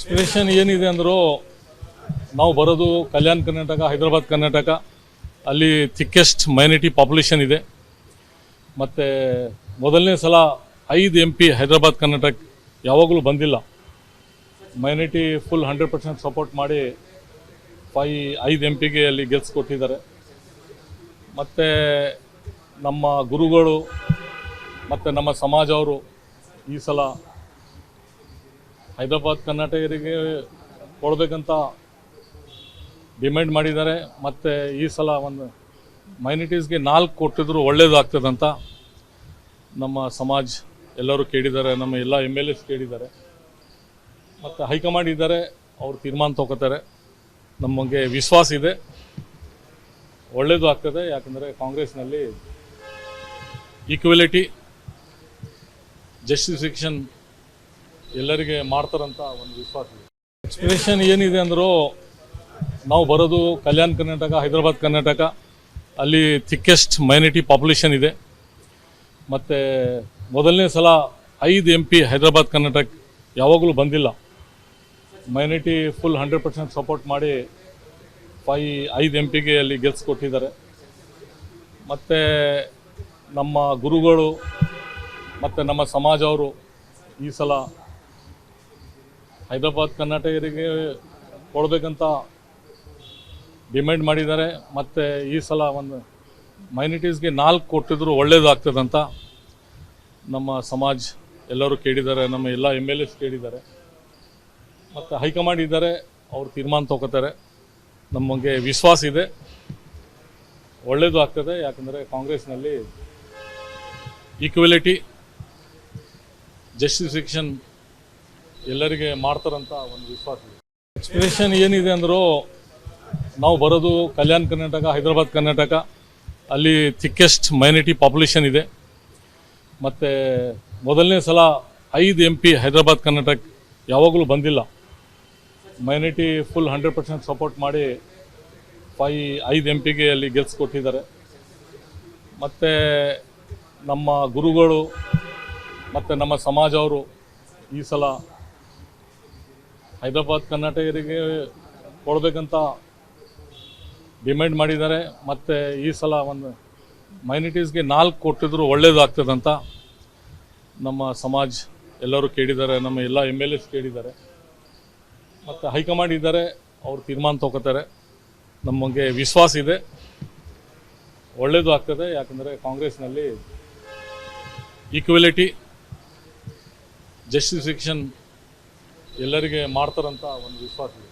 Expression ಏನಿದೆ ಅಂದರೂ ನಾವು ಬರೋದು ಕಲ್ಯಾಣ ಕರ್ನಾಟಕ, ಹೈದರಾಬಾದ್ ಕರ್ನಾಟಕ, ಅಲ್ಲಿ ಥಿಕ್ಕೆಸ್ಟ್ ಮೈನಾರಿಟಿ ಪಾಪ್ಯುಲೇಷನ್ ಇದೆ. ಮತ್ತು ಮೊದಲನೇ ಸಲ 5 MP ಹೈದರಾಬಾದ್ ಕರ್ನಾಟಕ ಯಾವಾಗಲೂ ಬಂದಿಲ್ಲ. ಮೈನಾರಿಟಿ ಫುಲ್ 100% ಸಪೋರ್ಟ್ ಮಾಡಿ 5 MPಗೆ ಅಲ್ಲಿ ಗೆಲ್ಸ್ಕೊಟ್ಟಿದ್ದಾರೆ. ಮತ್ತು ನಮ್ಮ ಗುರುಗಳು ಮತ್ತು ನಮ್ಮ ಸಮಾಜವರು ಈ ಸಲ ಹೈದರಾಬಾದ್ ಕರ್ನಾಟಕರಿಗೆ ಕೊಡಬೇಕಂತ ಡಿಮ್ಯಾಂಡ್ ಮಾಡಿದ್ದಾರೆ. ಮತ್ತು ಈ ಸಲ ಒಂದು ಮೈನಾರಿಟೀಸ್ಗೆ 4 ಕೊಟ್ಟಿದ್ರು ಒಳ್ಳೆಯದಾಗ್ತದಂತ ನಮ್ಮ ಸಮಾಜ ಎಲ್ಲರೂ ಕೇಳಿದ್ದಾರೆ, ನಮ್ಮ ಎಲ್ಲ MLAs ಕೇಳಿದ್ದಾರೆ. ಮತ್ತು ಹೈಕಮಾಂಡ್ ಇದ್ದಾರೆ, ಅವರು ತೀರ್ಮಾನ ತಗೋತಾರೆ. ನಮಗೆ ವಿಶ್ವಾಸ ಇದೆ, ಒಳ್ಳೆಯದು ಆಗ್ತದೆ. ಯಾಕಂದರೆ ಕಾಂಗ್ರೆಸ್ನಲ್ಲಿ ಈಕ್ವಾಲಿಟಿ, ಜಸ್ಟಿಫಿಕೇಷನ್ ಎಲ್ಲರಿಗೆ ಮಾಡ್ತಾರಂತ ಒಂದು ವಿಶ್ವಾಸ ಇದೆ. ಎಕ್ಸ್ಪ್ರೆಷನ್ ಏನಿದೆ ಅಂದರೂ ನಾವು ಬರೋದು ಕಲ್ಯಾಣ ಕರ್ನಾಟಕ, ಹೈದರಾಬಾದ್ ಕರ್ನಾಟಕ, ಅಲ್ಲಿ ಥಿಕ್ಕೆಸ್ಟ್ ಮೈನಾರಿಟಿ ಪಾಪ್ಯುಲೇಷನ್ ಇದೆ. ಮತ್ತು ಮೊದಲನೇ ಸಲ 5 MP ಹೈದರಾಬಾದ್ ಕರ್ನಾಟಕ ಯಾವಾಗಲೂ ಬಂದಿಲ್ಲ. ಮೈನಾರಿಟಿ ಫುಲ್ 100% ಸಪೋರ್ಟ್ ಮಾಡಿ 5 MPಗೆ ಅಲ್ಲಿ ಗೆಲ್ಸ್ಕೊಟ್ಟಿದ್ದಾರೆ. ಮತ್ತು ನಮ್ಮ ಗುರುಗಳು ಮತ್ತು ನಮ್ಮ ಸಮಾಜವರು ಈ ಸಲ ಹೈದರಾಬಾದ್ ಕರ್ನಾಟಕರಿಗೆ ಕೊಡಬೇಕಂತ ಡಿಮ್ಯಾಂಡ್ ಮಾಡಿದ್ದಾರೆ. ಮತ್ತು ಈ ಸಲ ಒಂದು ಮೈನಾರಿಟೀಸ್ಗೆ 4 ಕೊಟ್ಟಿದ್ರು ಒಳ್ಳೆಯದಾಗ್ತದಂತ ನಮ್ಮ ಸಮಾಜ ಎಲ್ಲರೂ ಕೇಳಿದ್ದಾರೆ, ನಮ್ಮ ಎಲ್ಲ MLAs ಕೇಳಿದ್ದಾರೆ. ಮತ್ತು ಹೈಕಮಾಂಡ್ ಇದ್ದಾರೆ, ಅವರು ತೀರ್ಮಾನ ತಗೋತಾರೆ. ನಮಗೆ ವಿಶ್ವಾಸ ಇದೆ, ಒಳ್ಳೆಯದು ಆಗ್ತದೆ. ಯಾಕಂದರೆ ಕಾಂಗ್ರೆಸ್ನಲ್ಲಿ ಈಕ್ವಾಲಿಟಿ, ಜಸ್ಟಿಫಿಕೇಷನ್ ಎಲ್ಲರಿಗೆ ಮಾಡ್ತಾರಂತ ಒಂದು ವಿಶ್ವಾಸ ಇದೆ. ಎಕ್ಸ್ಪ್ರೆಷನ್ ಏನಿದೆ ಅಂದರೂ ನಾವು ಬರೋದು ಕಲ್ಯಾಣ ಕರ್ನಾಟಕ, ಹೈದರಾಬಾದ್ ಕರ್ನಾಟಕ, ಅಲ್ಲಿ ಥಿಕ್ಕೆಸ್ಟ್ ಮೈನಾರಿಟಿ ಪಾಪ್ಯುಲೇಷನ್ ಇದೆ. ಮತ್ತು ಮೊದಲನೇ ಸಲ 5 MP ಹೈದರಾಬಾದ್ ಕರ್ನಾಟಕ ಯಾವಾಗಲೂ ಬಂದಿಲ್ಲ. ಮೈನಾರಿಟಿ ಫುಲ್ 100% ಸಪೋರ್ಟ್ ಮಾಡಿ 5 MPಗೆ ಅಲ್ಲಿ ಗೆಲ್ಸ್ಕೊಟ್ಟಿದ್ದಾರೆ. ಮತ್ತು ನಮ್ಮ ಗುರುಗಳು ಮತ್ತು ನಮ್ಮ ಸಮಾಜವರು ಈ ಸಲ ಹೈದರಾಬಾದ್ ಕರ್ನಾಟಕರಿಗೆ ಕೊಡಬೇಕಂತ ಡಿಮ್ಯಾಂಡ್ ಮಾಡಿದ್ದಾರೆ. ಮತ್ತು ಈ ಸಲ ಒಂದು ಮೈನಾರಿಟೀಸ್ಗೆ 4 ಕೊಟ್ಟಿದ್ರು ಒಳ್ಳೆಯದಾಗ್ತದಂತ ನಮ್ಮ ಸಮಾಜ ಎಲ್ಲರೂ ಕೇಳಿದ್ದಾರೆ, ನಮ್ಮ ಎಲ್ಲ MLAs ಕೇಳಿದ್ದಾರೆ. ಮತ್ತು ಹೈಕಮಾಂಡ್ ಇದ್ದಾರೆ, ಅವರು ತೀರ್ಮಾನ ತಗೋತಾರೆ. ನಮಗೆ ವಿಶ್ವಾಸ ಇದೆ, ಒಳ್ಳೆಯದು ಆಗ್ತದೆ. ಯಾಕಂದರೆ ಕಾಂಗ್ರೆಸ್ನಲ್ಲಿ ಈಕ್ವಾಲಿಟಿ, ಜಸ್ಟಿಫಿಕೇಷನ್ ಎಲ್ಲರಿಗೆ ಮಾಡ್ತಾರಂತ ಒಂದು ವಿಶ್ವಾಸ ಇದೆ.